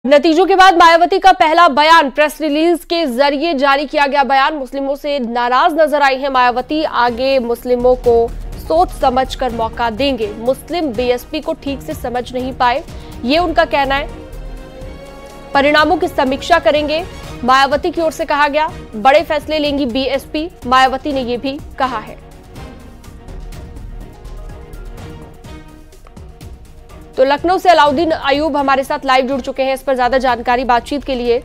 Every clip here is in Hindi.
नतीजों के बाद मायावती का पहला बयान, प्रेस रिलीज के जरिए जारी किया गया बयान। मुस्लिमों से नाराज नजर आई है मायावती। आगे मुस्लिमों को सोच समझकर मौका देंगे। मुस्लिम बीएसपी को ठीक से समझ नहीं पाए, ये उनका कहना है। परिणामों की समीक्षा करेंगे, मायावती की ओर से कहा गया। बड़े फैसले लेंगी बीएसपी, मायावती ने यह भी कहा है। तो लखनऊ से अलाउद्दीन अयूब हमारे साथ लाइव जुड़ चुके हैं इस पर ज्यादा जानकारी बातचीत के लिए।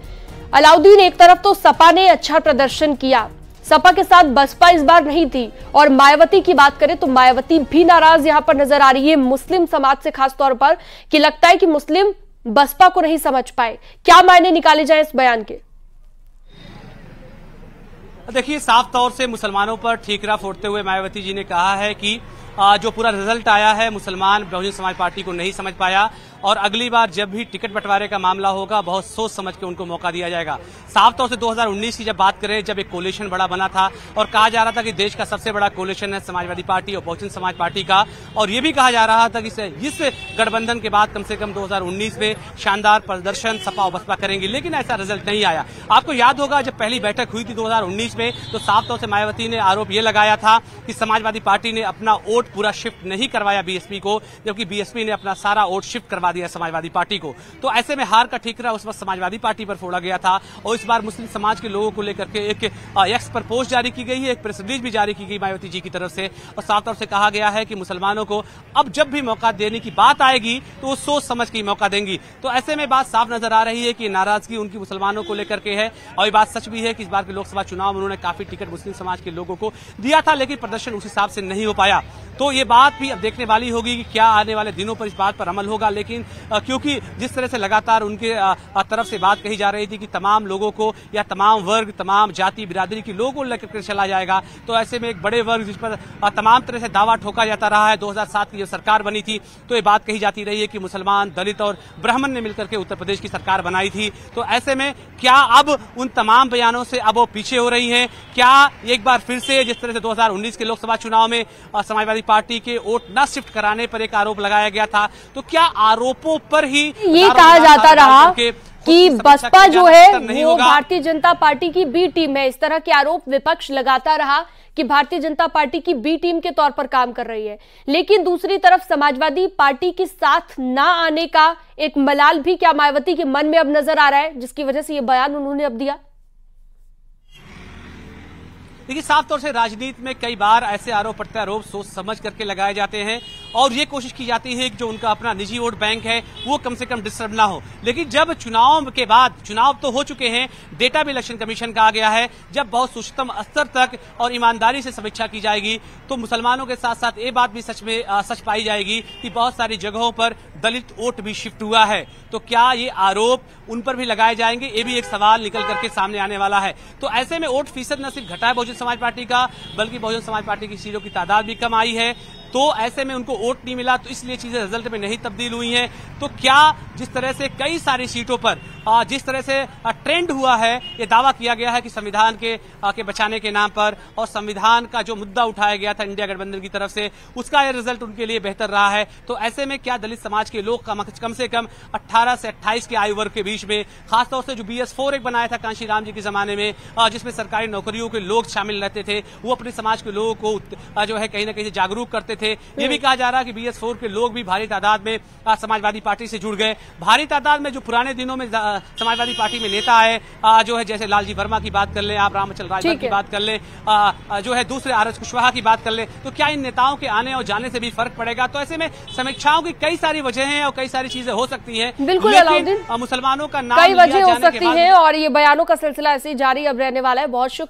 अलाउद्दीन, एक तरफ तो सपा ने अच्छा प्रदर्शन किया, सपा के साथ बसपा इस बार नहीं थी, और मायावती की बात करें तो मायावती भी नाराज यहां पर नजर आ रही है मुस्लिम समाज से, खासतौर पर कि लगता है कि मुस्लिम बसपा को नहीं समझ पाए। क्या मायने निकाले जाए इस बयान के? देखिए, साफ तौर से मुसलमानों पर ठीकरा फोड़ते हुए मायावती जी ने कहा है कि जो पूरा रिजल्ट आया है मुसलमान बहुजन समाज पार्टी को नहीं समझ पाया, और अगली बार जब भी टिकट बंटवारे का मामला होगा बहुत सोच समझ के उनको मौका दिया जाएगा। साफ तौर से 2019 की जब बात करें, जब एक कोलिशन बड़ा बना था और कहा जा रहा था कि देश का सबसे बड़ा कोलिशन है समाजवादी पार्टी और बहुजन समाज पार्टी का, और ये भी कहा जा रहा था कि इस गठबंधन के बाद कम से कम 2019 में शानदार प्रदर्शन सपा और बसपा करेंगे, लेकिन ऐसा रिजल्ट नहीं आया। आपको याद होगा जब पहली बैठक हुई थी 2019 में, तो साफ तौर से मायावती ने आरोप ये लगाया था कि समाजवादी पार्टी ने अपना वोट पूरा शिफ्ट नहीं करवाया बीएसपी को, जबकि बीएसपी ने अपना सारा वोट शिफ्ट करवा दिया समाजवादी पार्टी को। तो ऐसे में हार का ठीकरा उस वक्त समाजवादी पार्टी पर फोड़ा गया था, और इस बार मुस्लिम समाज के लोगों को लेकर के एक एक्स पर पोस्ट जारी की गई है, एक प्रेस रिलीज भी जारी की गई मायावती जी की तरफ से, और साफ तौर से कहा गया है कि मुसलमानों को अब जब भी मौका देने की बात आएगी तो वो सोच समझ के मौका देंगी। तो ऐसे में बात साफ नजर आ रही है कि नाराजगी उनकी मुसलमानों को लेकर के है, और ये बात सच भी है कि इस बार के लोकसभा चुनाव में उन्होंने काफी टिकट मुस्लिम समाज के लोगों को दिया था, लेकिन प्रदर्शन उस हिसाब से नहीं हो पाया। तो ये बात भी अब देखने वाली होगी कि क्या आने वाले दिनों पर इस बात पर अमल होगा। लेकिन क्योंकि जिस तरह से लगातार उनके तरफ से बात कही जा रही थी कि तमाम लोगों को या तमाम वर्ग, तमाम जाति बिरादरी के लोगों को लेकर चला जाएगा, तो ऐसे में एक बड़े वर्ग जिस पर तमाम तरह से दावा ठोका जाता रहा है, 2007 की जब सरकार बनी थी तो ये बात कही जाती रही है कि मुसलमान, दलित और ब्राह्मण ने मिलकर के उत्तर प्रदेश की सरकार बनाई थी। तो ऐसे में क्या अब उन तमाम बयानों से अब वो पीछे हो रही है? क्या एक बार फिर से जिस तरह से 2019 के लोकसभा चुनाव में समाजवादी पार्टी के वोट न शिफ्ट कराने पर एक आरोप लगाया गया था, तो क्या आरोपों पर ही ये कहा जाता रहा कि बसपा जो है वो भारतीय जनता पार्टी की बी टीम है? इस तरह के आरोप विपक्ष लगाता रहा कि भारतीय जनता पार्टी की बी टीम के तौर पर काम कर रही है, लेकिन दूसरी तरफ समाजवादी पार्टी के साथ ना आने का एक मलाल भी क्या मायावती के मन में अब नजर आ रहा है, जिसकी वजह से ये बयान उन्होंने अब दिया? देखिए, साफ तौर से राजनीति में कई बार ऐसे आरोप प्रत्यारोप सोच समझ करके लगाए जाते हैं, और ये कोशिश की जाती है कि जो उनका अपना निजी वोट बैंक है वो कम से कम डिस्टर्ब ना हो। लेकिन जब चुनाव के बाद, चुनाव तो हो चुके हैं, डेटा भी इलेक्शन कमीशन का आ गया है, जब बहुत उच्चतम स्तर तक और ईमानदारी से समीक्षा की जाएगी तो मुसलमानों के साथ साथ ये बात भी सच पाई जाएगी कि बहुत सारी जगहों पर दलित वोट भी शिफ्ट हुआ है। तो क्या ये आरोप उन पर भी लगाए जाएंगे? ये भी एक सवाल निकल करके सामने आने वाला है। तो ऐसे में वोट फीसद न सिर्फ घटा है बहुजन समाज पार्टी का, बल्कि बहुजन समाज पार्टी की सीटों की तादाद भी कम आई है। तो ऐसे में उनको वोट नहीं मिला, तो इसलिए चीजें रिजल्ट में नहीं तब्दील हुई हैं। तो क्या जिस तरह से कई सारी सीटों पर जिस तरह से ट्रेंड हुआ है, ये दावा किया गया है कि संविधान के बचाने के नाम पर और संविधान का जो मुद्दा उठाया गया था इंडिया गठबंधन की तरफ से, उसका ये रिजल्ट उनके लिए बेहतर रहा है। तो ऐसे में क्या दलित समाज के लोग कम से कम 18 से 28 के आयु वर्ग के बीच में, खासतौर से जो BS4 एक बनाया था कांशी राम जी के जमाने में, जिसमें सरकारी नौकरियों के लोग शामिल रहते थे, वो अपने समाज के लोगों को जो है कहीं ना कहीं जागरूक करते थे। ये भी कहा जा रहा है कि BS4 के लोग भी भारी तादाद में समाजवादी पार्टी से जुड़ गए। भारी तादाद में जो पुराने दिनों में समाजवादी पार्टी में नेता आए, जो है जैसे लालजी वर्मा की बात कर ले, आप रामचल राजभर की बात कर ले, जो है दूसरे RS कुशवाहा की बात कर ले, तो क्या इन नेताओं के आने और जाने से भी फर्क पड़ेगा? तो ऐसे में समीक्षाओं की कई सारी वजह हैं और कई सारी चीजें हो सकती हैं। बिल्कुल मुसलमानों का नाम कई वजह हो सकती है, और ये बयानों का सिलसिला ऐसे ही जारी अब रहने वाला है। बहुत शुक्रिया।